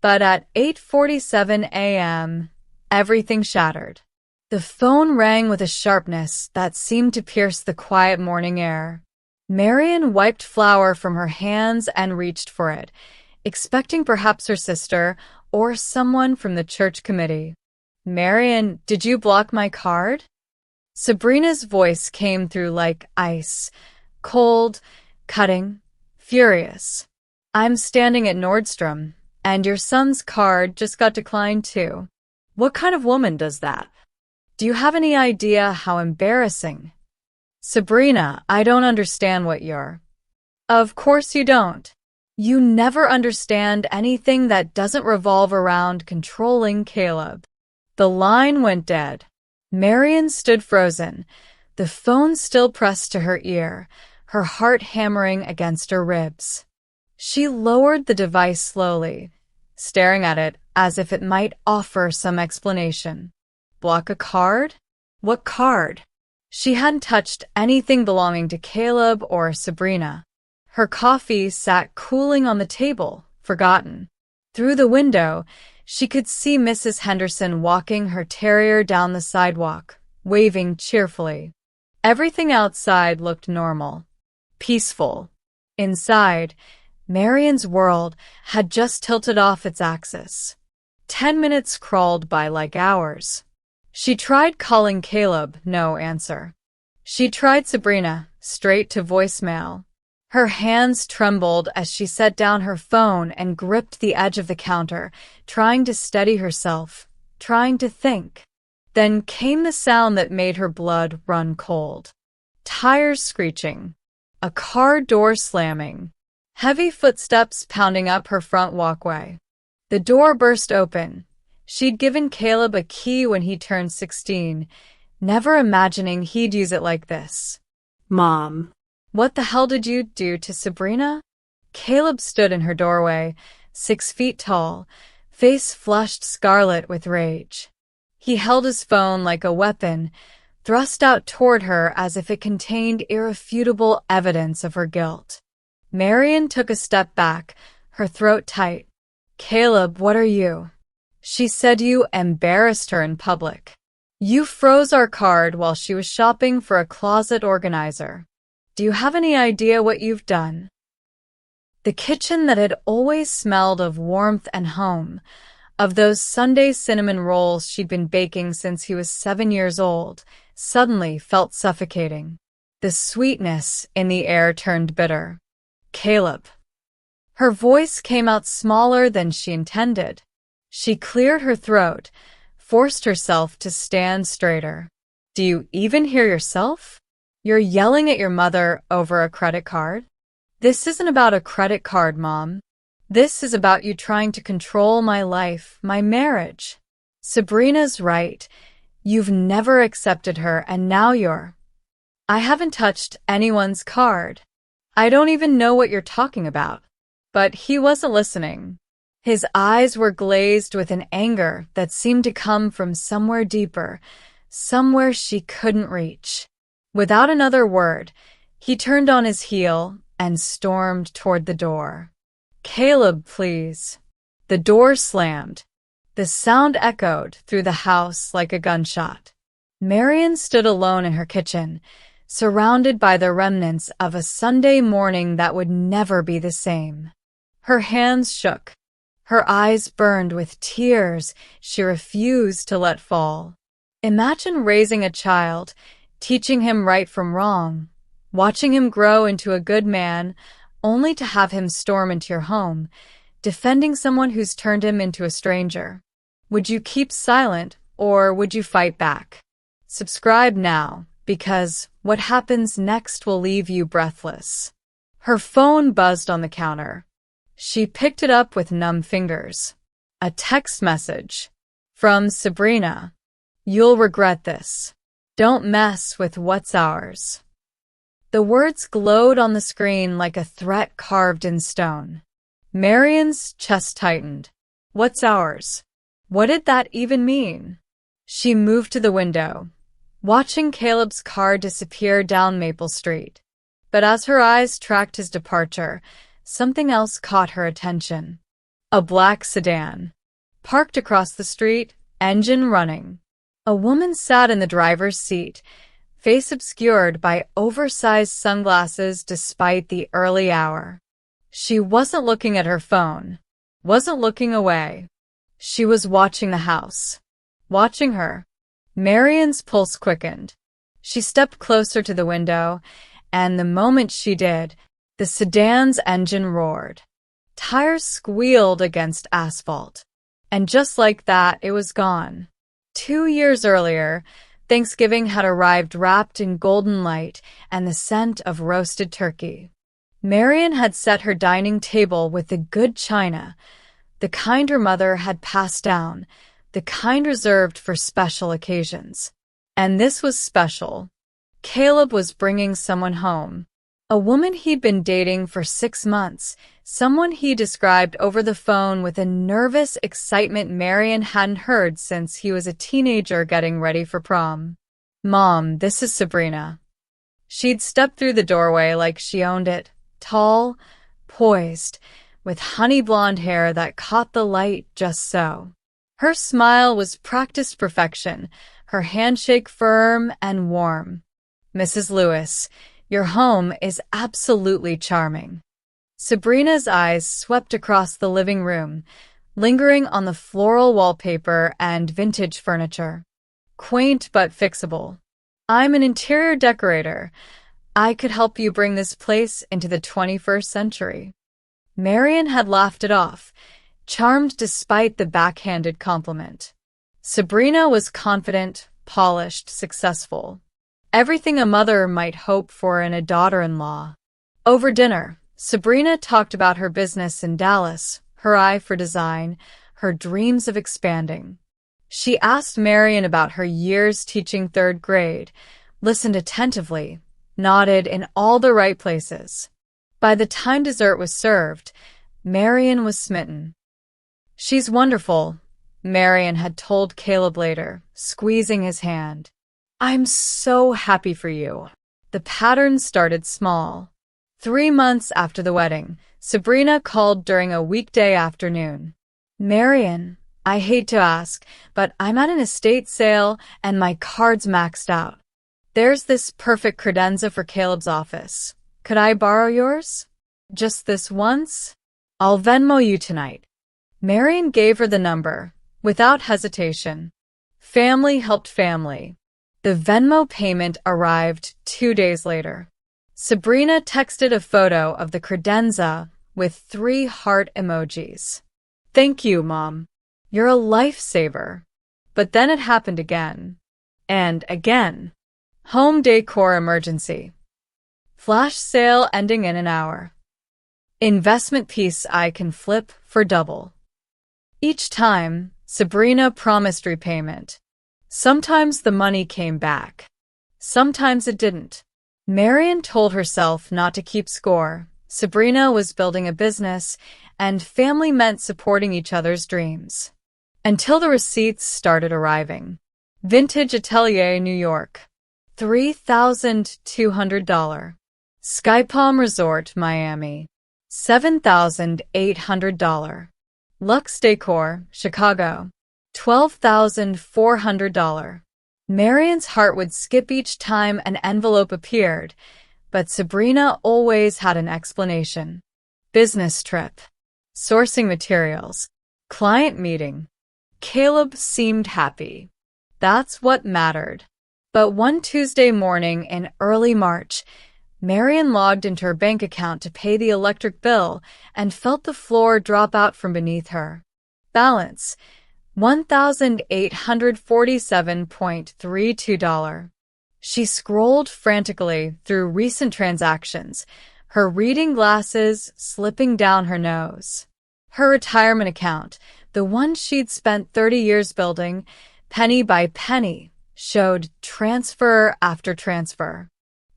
But at 8:47 a.m., everything shattered. The phone rang with a sharpness that seemed to pierce the quiet morning air. Marian wiped flour from her hands and reached for it, expecting perhaps her sister or someone from the church committee. "Marian, did you block my card?" Sabrina's voice came through like ice, cold, cutting, furious. "I'm standing at Nordstrom, and your son's card just got declined too. What kind of woman does that? Do you have any idea how embarrassing?" "Sabrina, I don't understand what you're—" "Of course you don't. You never understand anything that doesn't revolve around controlling Caleb." The line went dead. Marian stood frozen, the phone still pressed to her ear, her heart hammering against her ribs. She lowered the device slowly, staring at it as if it might offer some explanation. Block a card? What card? She hadn't touched anything belonging to Caleb or Sabrina. Her coffee sat cooling on the table, forgotten. Through the window, she could see Mrs. Henderson walking her terrier down the sidewalk, waving cheerfully. Everything outside looked normal, peaceful. Inside, Marian's world had just tilted off its axis. 10 minutes crawled by like hours. She tried calling Caleb, no answer. She tried Sabrina, straight to voicemail. Her hands trembled as she set down her phone and gripped the edge of the counter, trying to steady herself, trying to think. Then came the sound that made her blood run cold. Tires screeching. A car door slamming. Heavy footsteps pounding up her front walkway. The door burst open. She'd given Caleb a key when he turned 16, never imagining he'd use it like this. "Mom." "What the hell did you do to Sabrina?" Caleb stood in her doorway, 6 feet tall, face flushed scarlet with rage. He held his phone like a weapon, thrust out toward her as if it contained irrefutable evidence of her guilt. Marian took a step back, her throat tight. "Caleb, what are you?" She said you embarrassed her in public. You froze our card while she was shopping for a closet organizer. Do you have any idea what you've done? The kitchen that had always smelled of warmth and home, of those Sunday cinnamon rolls she'd been baking since he was 7 years old, suddenly felt suffocating. The sweetness in the air turned bitter. "Caleb." Her voice came out smaller than she intended. She cleared her throat, forced herself to stand straighter. "Do you even hear yourself? You're yelling at your mother over a credit card? This isn't about a credit card, Mom. This is about you trying to control my life, my marriage. Sabrina's right. You've never accepted her, and now you're—" "I haven't touched anyone's card. I don't even know what you're talking about." But he wasn't listening. His eyes were glazed with an anger that seemed to come from somewhere deeper, somewhere she couldn't reach. Without another word, he turned on his heel and stormed toward the door. "Caleb, please." The door slammed. The sound echoed through the house like a gunshot. Marian stood alone in her kitchen, surrounded by the remnants of a Sunday morning that would never be the same. Her hands shook. Her eyes burned with tears she refused to let fall. Imagine raising a child, teaching him right from wrong, watching him grow into a good man, only to have him storm into your home, defending someone who's turned him into a stranger. Would you keep silent, or would you fight back? Subscribe now, because what happens next will leave you breathless. Her phone buzzed on the counter. She picked it up with numb fingers. A text message. From Sabrina. "You'll regret this. Don't mess with what's ours." The words glowed on the screen like a threat carved in stone. Marian's chest tightened. What's ours? What did that even mean? She moved to the window, watching Caleb's car disappear down Maple Street. But as her eyes tracked his departure, something else caught her attention. A black sedan. Parked across the street, engine running. A woman sat in the driver's seat, face obscured by oversized sunglasses despite the early hour. She wasn't looking at her phone, wasn't looking away. She was watching the house. Watching her. Marian's pulse quickened. She stepped closer to the window, and the moment she did, the sedan's engine roared. Tires squealed against asphalt. And just like that, it was gone. 2 years earlier, Thanksgiving had arrived wrapped in golden light and the scent of roasted turkey. Marian had set her dining table with the good china, the kind her mother had passed down, the kind reserved for special occasions. And this was special. Caleb was bringing someone home. A woman he'd been dating for 6 months, someone he described over the phone with a nervous excitement Marian hadn't heard since he was a teenager getting ready for prom. "Mom, this is Sabrina." She'd stepped through the doorway like she owned it, tall, poised, with honey blonde hair that caught the light just so. Her smile was practiced perfection, her handshake firm and warm. "Mrs. Lewis, your home is absolutely charming." Sabrina's eyes swept across the living room, lingering on the floral wallpaper and vintage furniture. "Quaint but fixable. I'm an interior decorator. I could help you bring this place into the 21st century." Marian had laughed it off, charmed despite the backhanded compliment. Sabrina was confident, polished, successful. Everything a mother might hope for in a daughter-in-law. Over dinner, Sabrina talked about her business in Dallas, her eye for design, her dreams of expanding. She asked Marian about her years teaching 3rd grade, listened attentively, nodded in all the right places. By the time dessert was served, Marian was smitten. "She's wonderful," Marian had told Caleb later, squeezing his hand. "I'm so happy for you." The pattern started small. 3 months after the wedding, Sabrina called during a weekday afternoon. "Marian, I hate to ask, but I'm at an estate sale and my card's maxed out. There's this perfect credenza for Caleb's office. Could I borrow yours? Just this once? I'll Venmo you tonight." Marian gave her the number, without hesitation. Family helped family. The Venmo payment arrived 2 days later. Sabrina texted a photo of the credenza with 3 heart emojis. "Thank you, Mom. You're a lifesaver." But then it happened again. And again. Home decor emergency. Flash sale ending in an hour. Investment piece I can flip for double. Each time, Sabrina promised repayment. Sometimes the money came back. Sometimes it didn't. Marian told herself not to keep score. Sabrina was building a business, and family meant supporting each other's dreams. Until the receipts started arriving. Vintage Atelier, New York. $3,200. Sky Palm Resort, Miami. $7,800. Lux Decor, Chicago. $12,400. Marian's heart would skip each time an envelope appeared, but Sabrina always had an explanation. Business trip. Sourcing materials. Client meeting. Caleb seemed happy. That's what mattered. But one Tuesday morning in early March, Marian logged into her bank account to pay the electric bill and felt the floor drop out from beneath her. Balance: $1,847.32. She scrolled frantically through recent transactions, her reading glasses slipping down her nose. Her retirement account, the one she'd spent 30 years building, penny by penny, showed transfer after transfer.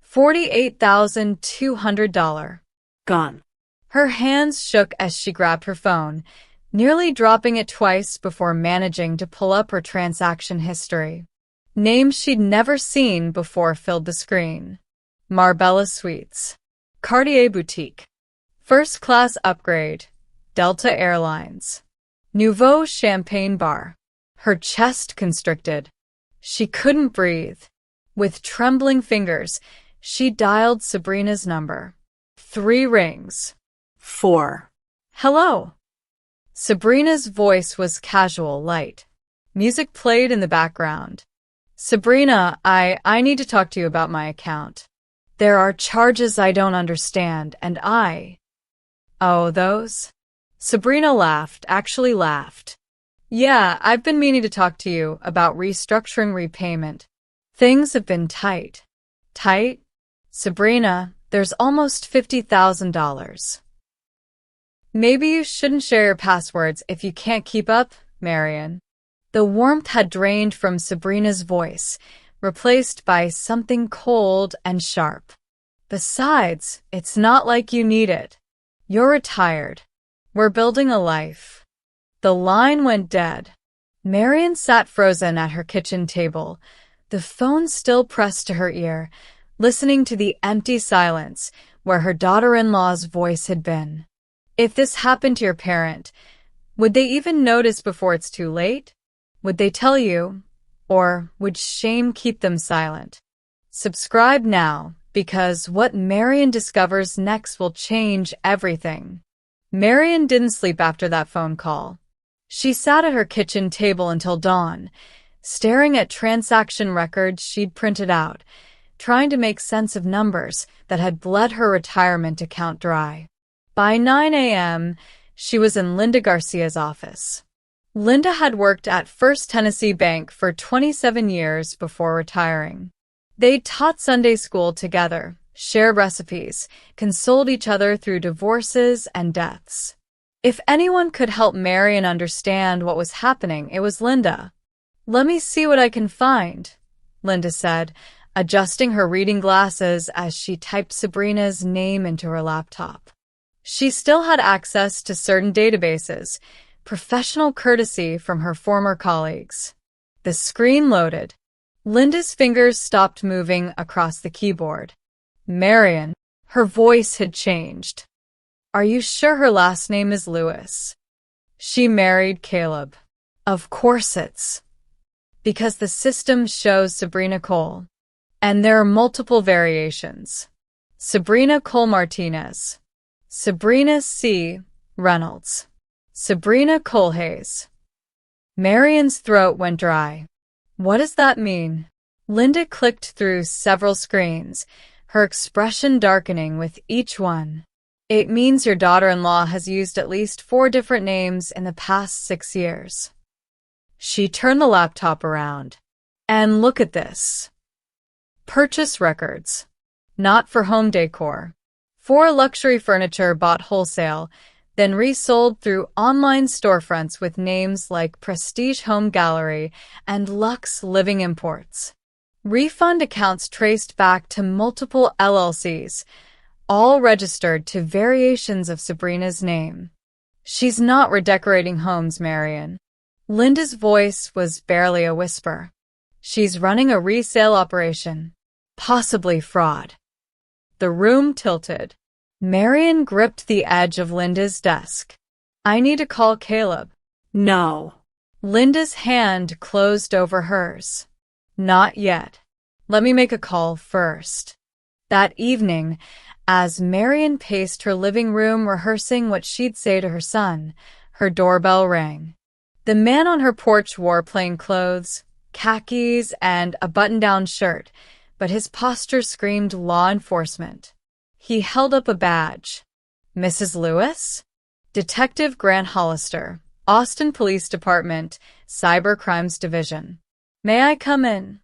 $48,200. Gone. Her hands shook as she grabbed her phone, nearly dropping it twice before managing to pull up her transaction history. Names she'd never seen before filled the screen. Marbella Suites. Cartier Boutique. First class upgrade. Delta Airlines. Nouveau Champagne Bar. Her chest constricted. She couldn't breathe. With trembling fingers, she dialed Sabrina's number. 3 rings. 4. Hello. Sabrina's voice was casual, light. Music played in the background. Sabrina, I need to talk to you about my account. There are charges I don't understand, and Oh, those? Sabrina laughed, actually laughed. Yeah, I've been meaning to talk to you about restructuring repayment. Things have been tight. Tight? Sabrina, there's almost $50,000. Maybe you shouldn't share your passwords if you can't keep up, Marion. The warmth had drained from Sabrina's voice, replaced by something cold and sharp. Besides, it's not like you need it. You're retired. We're building a life. The line went dead. Marion sat frozen at her kitchen table, the phone still pressed to her ear, listening to the empty silence where her daughter-in-law's voice had been. If this happened to your parent, would they even notice before it's too late? Would they tell you? Or would shame keep them silent? Subscribe now, because what Marion discovers next will change everything. Marion didn't sleep after that phone call. She sat at her kitchen table until dawn, staring at transaction records she'd printed out, trying to make sense of numbers that had bled her retirement account dry. By 9 a.m., she was in Linda Garcia's office. Linda had worked at First Tennessee Bank for 27 years before retiring. They'd taught Sunday school together, shared recipes, consoled each other through divorces and deaths. If anyone could help Marion understand what was happening, it was Linda. Let me see what I can find, Linda said, adjusting her reading glasses as she typed Sabrina's name into her laptop. She still had access to certain databases, professional courtesy from her former colleagues. The screen loaded. Linda's fingers stopped moving across the keyboard. Marion, her voice had changed. Are you sure her last name is Lewis? She married Caleb. Of course it's. Because the system shows Sabrina Cole. And there are multiple variations. Sabrina Cole Martinez. Sabrina C. Reynolds. Sabrina Colhayes. Marion's throat went dry. What does that mean? Linda clicked through several screens, her expression darkening with each one. It means your daughter-in-law has used at least 4 different names in the past 6 years. She turned the laptop around. And look at this. Purchase records. Not for home decor. 4 luxury furniture bought wholesale, then resold through online storefronts with names like Prestige Home Gallery and Luxe Living Imports. Refund accounts traced back to multiple LLCs, all registered to variations of Sabrina's name. She's not redecorating homes, Marion. Linda's voice was barely a whisper. She's running a resale operation. Possibly fraud. The room tilted. Marion gripped the edge of Linda's desk. I need to call Caleb. No. Linda's hand closed over hers. Not yet. Let me make a call first. That evening, as Marion paced her living room rehearsing what she'd say to her son, her doorbell rang. The man on her porch wore plain clothes, khakis, and a button-down shirt, but his posture screamed law enforcement. He held up a badge. Mrs. Lewis? Detective Grant Hollister, Austin Police Department, Cyber Crimes Division. May I come in?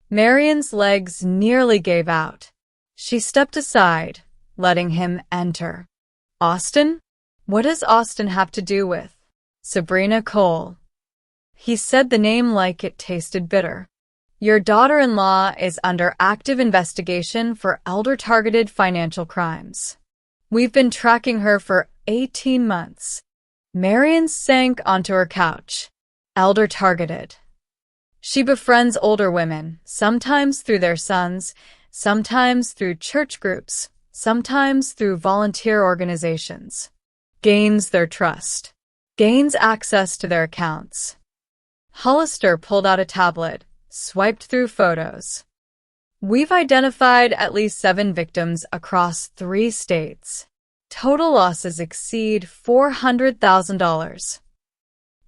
Marion's legs nearly gave out. She stepped aside, letting him enter. Austin? What does Austin have to do with Sabrina Cole? He said the name like it tasted bitter. Your daughter-in-law is under active investigation for elder-targeted financial crimes. We've been tracking her for 18 months. Marion sank onto her couch. Elder-targeted. She befriends older women, sometimes through their sons, sometimes through church groups, sometimes through volunteer organizations. gains their trust, gains access to their accounts. Hollister pulled out a tablet, swiped through photos. We've identified at least 7 victims across 3 states. Total losses exceed $400,000.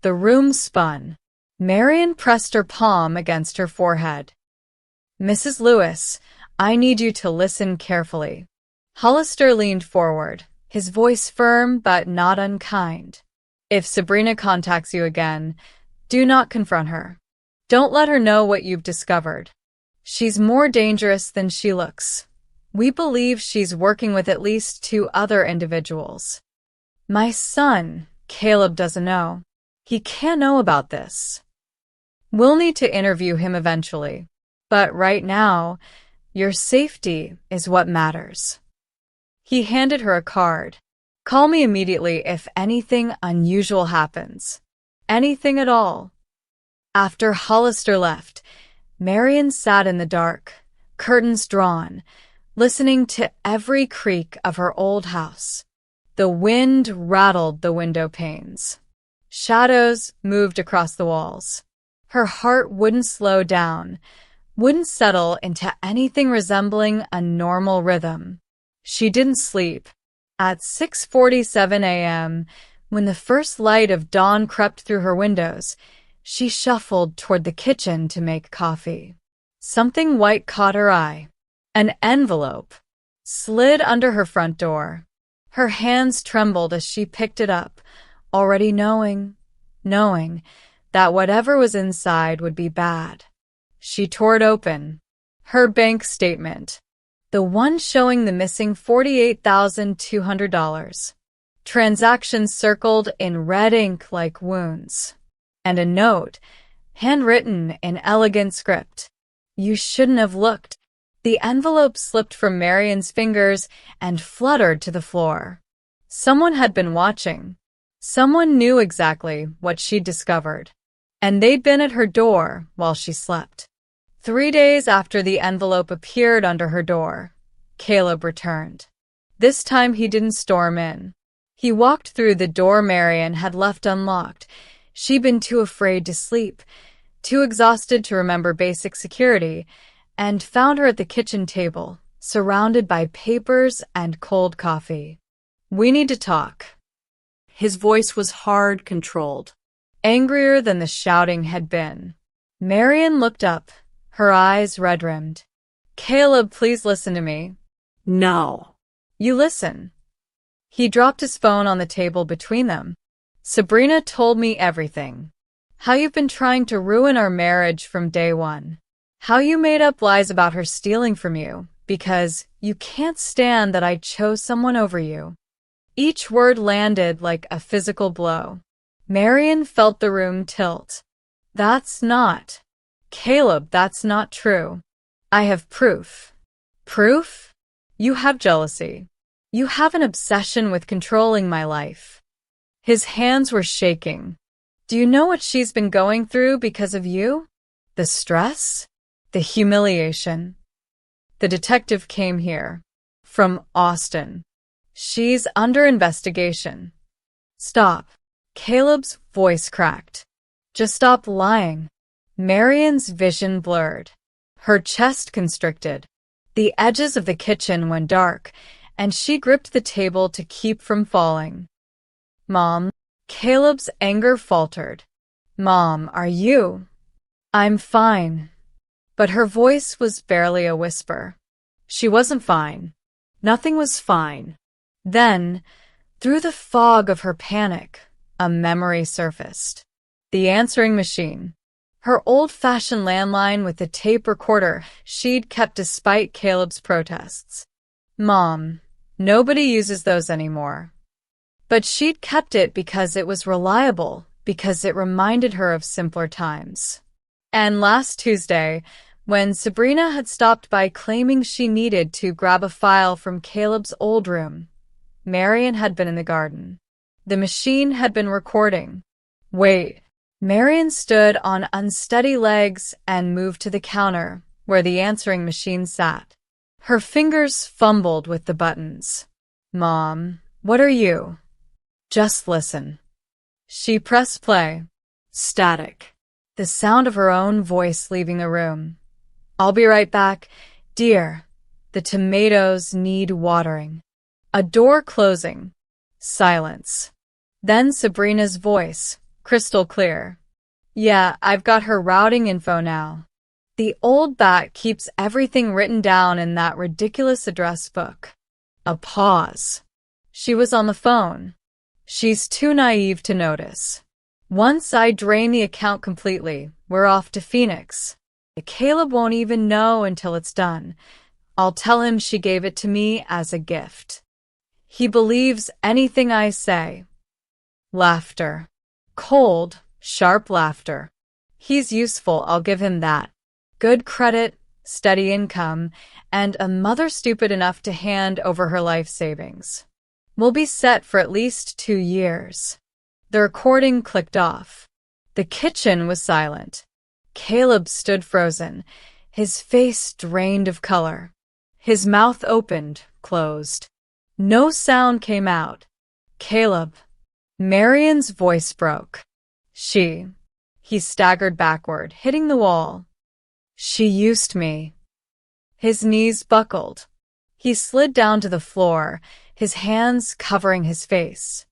The room spun. Marion pressed her palm against her forehead. Mrs. Lewis, I need you to listen carefully. Hollister leaned forward, his voice firm but not unkind. If Sabrina contacts you again, do not confront her. Don't let her know what you've discovered. She's more dangerous than she looks. We believe she's working with at least 2 other individuals. My son, Caleb, doesn't know. He can't know about this. We'll need to interview him eventually. But right now, your safety is what matters. He handed her a card. Call me immediately if anything unusual happens. Anything at all. After Hollister left, Marion sat in the dark, curtains drawn, listening to every creak of her old house. The wind rattled the window panes. Shadows moved across the walls. Her heart wouldn't slow down, wouldn't settle into anything resembling a normal rhythm. She didn't sleep. At 6:47 a.m., when the first light of dawn crept through her windows, she shuffled toward the kitchen to make coffee. Something white caught her eye. An envelope slid under her front door. Her hands trembled as she picked it up, already knowing that whatever was inside would be bad. She tore it open. Her bank statement. The one showing the missing $48,200. Transactions circled in red ink like wounds. And a note, handwritten in elegant script. You shouldn't have looked. The envelope slipped from Marion's fingers and fluttered to the floor. Someone had been watching. Someone knew exactly what she'd discovered. And they'd been at her door while she slept. 3 days after the envelope appeared under her door, Caleb returned. This time he didn't storm in. He walked through the door Marion had left unlocked. She'd been too afraid to sleep, too exhausted to remember basic security, and found her at the kitchen table, surrounded by papers and cold coffee. We need to talk. His voice was hard, controlled. Angrier than the shouting had been. Marion looked up, her eyes red-rimmed. Caleb, please listen to me. No. You listen. He dropped his phone on the table between them. Sabrina told me everything. How you've been trying to ruin our marriage from day one. How you made up lies about her stealing from you because you can't stand that I chose someone over you. Each word landed like a physical blow. Marion felt the room tilt. That's not. Caleb, that's not true. I have proof. Proof? You have jealousy. You have an obsession with controlling my life. His hands were shaking. Do you know what she's been going through because of you? The stress? The humiliation? The detective came here. From Austin. She's under investigation. Stop. Caleb's voice cracked. Just stop lying. Marion's vision blurred. Her chest constricted. The edges of the kitchen went dark, and she gripped the table to keep from falling. Mom. Caleb's anger faltered. Mom, are you? I'm fine. But her voice was barely a whisper. She wasn't fine. Nothing was fine. Then, through the fog of her panic, a memory surfaced. The answering machine. Her old-fashioned landline with the tape recorder she'd kept despite Caleb's protests. Mom, nobody uses those anymore. But she'd kept it because it was reliable, because it reminded her of simpler times. And last Tuesday, when Sabrina had stopped by claiming she needed to grab a file from Caleb's old room, Marion had been in the garden. The machine had been recording. Wait. Marion stood on unsteady legs and moved to the counter where the answering machine sat. Her fingers fumbled with the buttons. Mom, what are you? Just listen. She pressed play. Static. The sound of her own voice leaving the room. I'll be right back. Dear, the tomatoes need watering. A door closing. Silence. Then Sabrina's voice, crystal clear. Yeah, I've got her routing info now. The old bat keeps everything written down in that ridiculous address book. A pause. She was on the phone. She's too naive to notice. Once I drain the account completely, we're off to Phoenix. Caleb won't even know until it's done. I'll tell him she gave it to me as a gift. He believes anything I say. Laughter. Cold, sharp laughter. He's useful, I'll give him that. Good credit, steady income, and a mother stupid enough to hand over her life savings. We'll be set for at least 2 years. The recording clicked off. The kitchen was silent. Caleb stood frozen, his face drained of color. His mouth opened, closed. No sound came out. Caleb. Marian's voice broke. She. He staggered backward, hitting the wall. She used me. His knees buckled. He slid down to the floor, his hands covering his face.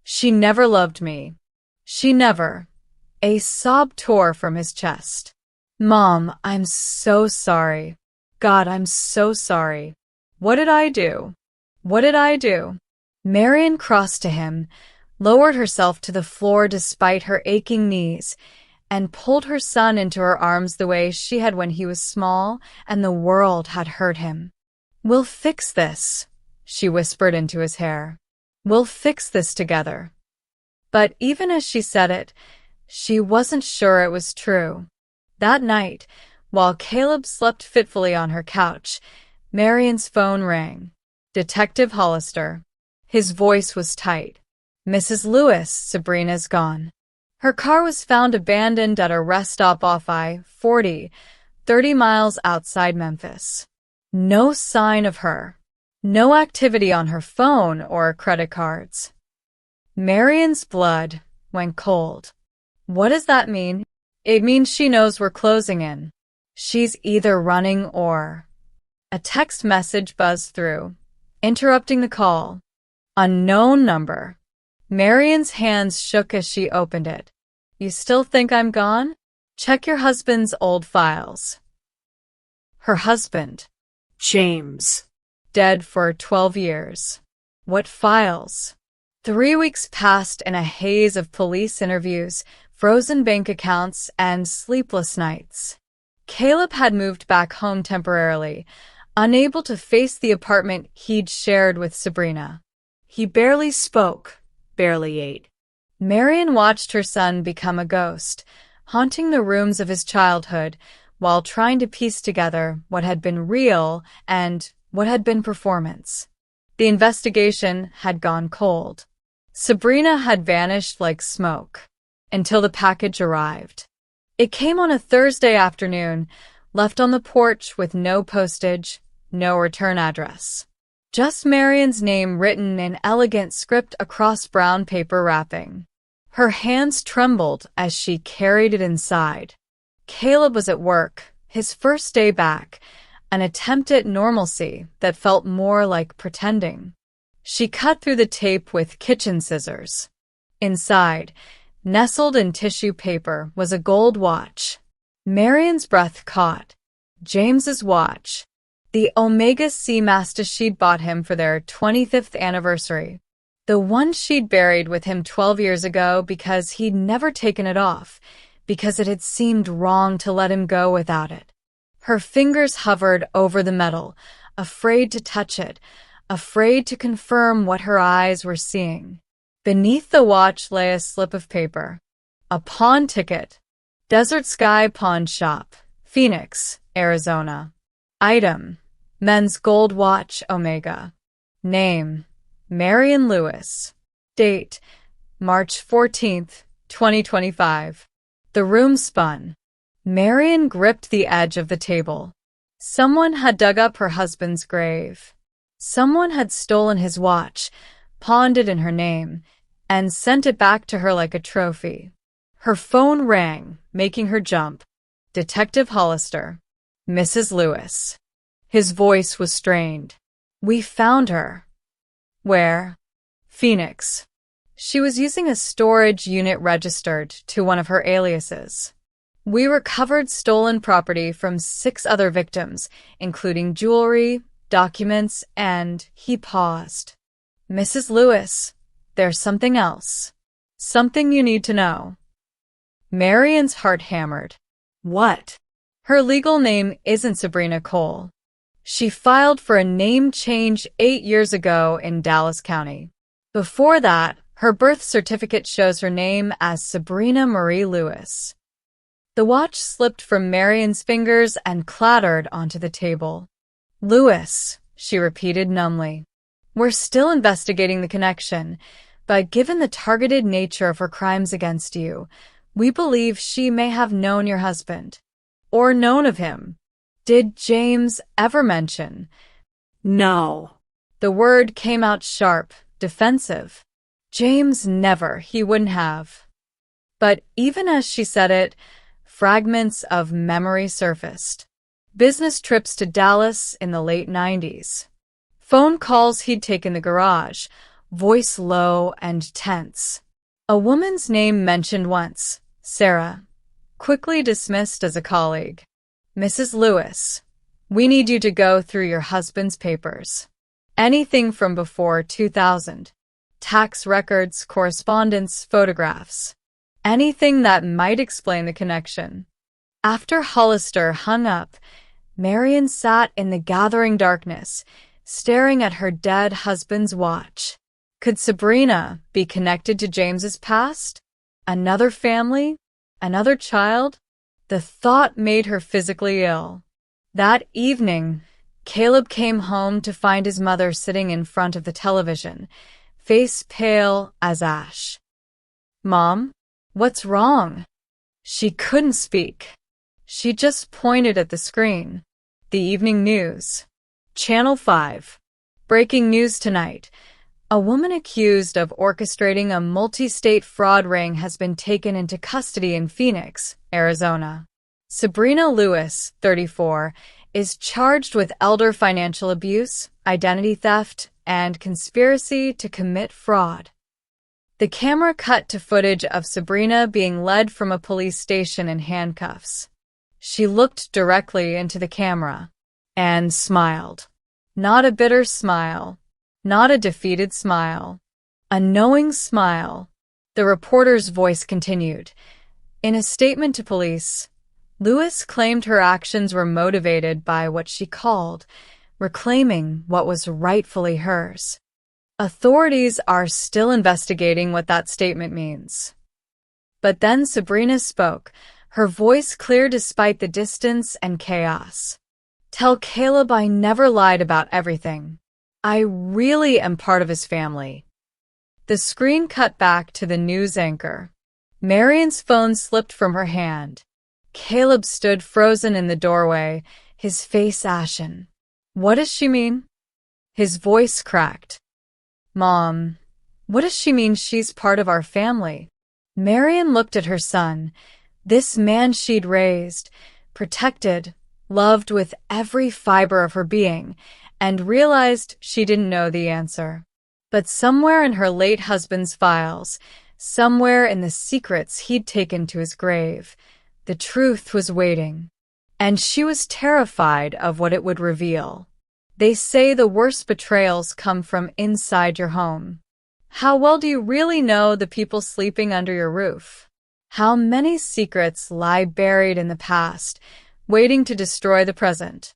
She never loved me. She never. A sob tore from his chest. Mom, I'm so sorry. God, I'm so sorry. What did I do? What did I do? Marian crossed to him, lowered herself to the floor despite her aching knees, and pulled her son into her arms the way she had when he was small and the world had hurt him. We'll fix this, she whispered into his hair. We'll fix this together. But even as she said it, she wasn't sure it was true. That night, while Caleb slept fitfully on her couch, Marian's phone rang. Detective Hollister. His voice was tight. Mrs. Lewis, Sabrina's gone. Her car was found abandoned at a rest stop off I-40, 30 miles outside Memphis. No sign of her. No activity on her phone or credit cards. Marian's blood went cold. What does that mean? It means she knows we're closing in. She's either running or... A text message buzzed through, interrupting the call. Unknown number. Marian's hands shook as she opened it. You still think I'm gone? Check your husband's old files. Her husband. James. Dead for 12 years. What files? 3 weeks passed in a haze of police interviews, frozen bank accounts, and sleepless nights. Caleb had moved back home temporarily, unable to face the apartment he'd shared with Sabrina. He barely spoke, barely ate. Marian watched her son become a ghost, haunting the rooms of his childhood while trying to piece together what had been real and what had been performance. The investigation had gone cold. Sabrina had vanished like smoke until the package arrived. It came on a Thursday afternoon, left on the porch with no postage, no return address. Just Marian's name written in elegant script across brown paper wrapping. Her hands trembled as she carried it inside. Caleb was at work, his first day back, an attempt at normalcy that felt more like pretending. She cut through the tape with kitchen scissors. Inside, nestled in tissue paper, was a gold watch. Marian's breath caught. James's watch. The Omega Seamaster she'd bought him for their 25th anniversary. The one she'd buried with him 12 years ago because he'd never taken it off, because it had seemed wrong to let him go without it. Her fingers hovered over the metal, afraid to touch it, afraid to confirm what her eyes were seeing. Beneath the watch lay a slip of paper. A pawn ticket. Desert Sky Pawn Shop, Phoenix, Arizona. Item: men's gold watch, Omega. Name: Marian Lewis. Date: March 14th, 2025. The room spun. Marian gripped the edge of the table. Someone had dug up her husband's grave. Someone had stolen his watch, pawned it in her name, and sent it back to her like a trophy. Her phone rang, making her jump. Detective Hollister. Mrs. Lewis. His voice was strained. We found her. Where? Phoenix. She was using a storage unit registered to one of her aliases. We recovered stolen property from 6 other victims, including jewelry, documents, and he paused. Mrs. Lewis, there's something else. Something you need to know. Marion's heart hammered. What? Her legal name isn't Sabrina Cole. She filed for a name change 8 years ago in Dallas County. Before that, her birth certificate shows her name as Sabrina Marie Lewis. The watch slipped from Marion's fingers and clattered onto the table. Lewis, she repeated numbly. We're still investigating the connection, but given the targeted nature of her crimes against you, we believe she may have known your husband. Or known of him. Did James ever mention? No. The word came out sharp, defensive. James never, he wouldn't have. But even as she said it, fragments of memory surfaced. Business trips to Dallas in the late 90s. Phone calls he'd taken in the garage, voice low and tense. A woman's name mentioned once, Sarah, quickly dismissed as a colleague. Mrs. Lewis, we need you to go through your husband's papers. Anything from before 2000. Tax records, correspondence, photographs. Anything that might explain the connection. After Hollister hung up, Marion sat in the gathering darkness, staring at her dead husband's watch. Could Sabrina be connected to James's past? Another family? Another child? The thought made her physically ill. That evening, Caleb came home to find his mother sitting in front of the television, face pale as ash. Mom, what's wrong? She couldn't speak. She just pointed at the screen. The evening news. Channel 5. Breaking news tonight. A woman accused of orchestrating a multi-state fraud ring has been taken into custody in Phoenix, Arizona. Sabrina Lewis, 34, is charged with elder financial abuse, identity theft, and conspiracy to commit fraud. The camera cut to footage of Sabrina being led from a police station in handcuffs. She looked directly into the camera and smiled. Not a bitter smile. Not a defeated smile. A knowing smile. The reporter's voice continued. In a statement to police, Lewis claimed her actions were motivated by what she called reclaiming what was rightfully hers. Authorities are still investigating what that statement means. But then Sabrina spoke, her voice clear despite the distance and chaos. Tell Caleb I never lied about everything. I really am part of his family. The screen cut back to the news anchor. Marion's phone slipped from her hand. Caleb stood frozen in the doorway, his face ashen. What does she mean? His voice cracked. Mom, what does she mean she's part of our family? Marion looked at her son, this man she'd raised, protected, loved with every fiber of her being, and realized she didn't know the answer. But somewhere in her late husband's files, somewhere in the secrets he'd taken to his grave, the truth was waiting. And she was terrified of what it would reveal. They say the worst betrayals come from inside your home. How well do you really know the people sleeping under your roof? How many secrets lie buried in the past, waiting to destroy the present?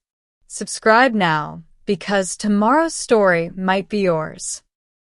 Subscribe now, because tomorrow's story might be yours.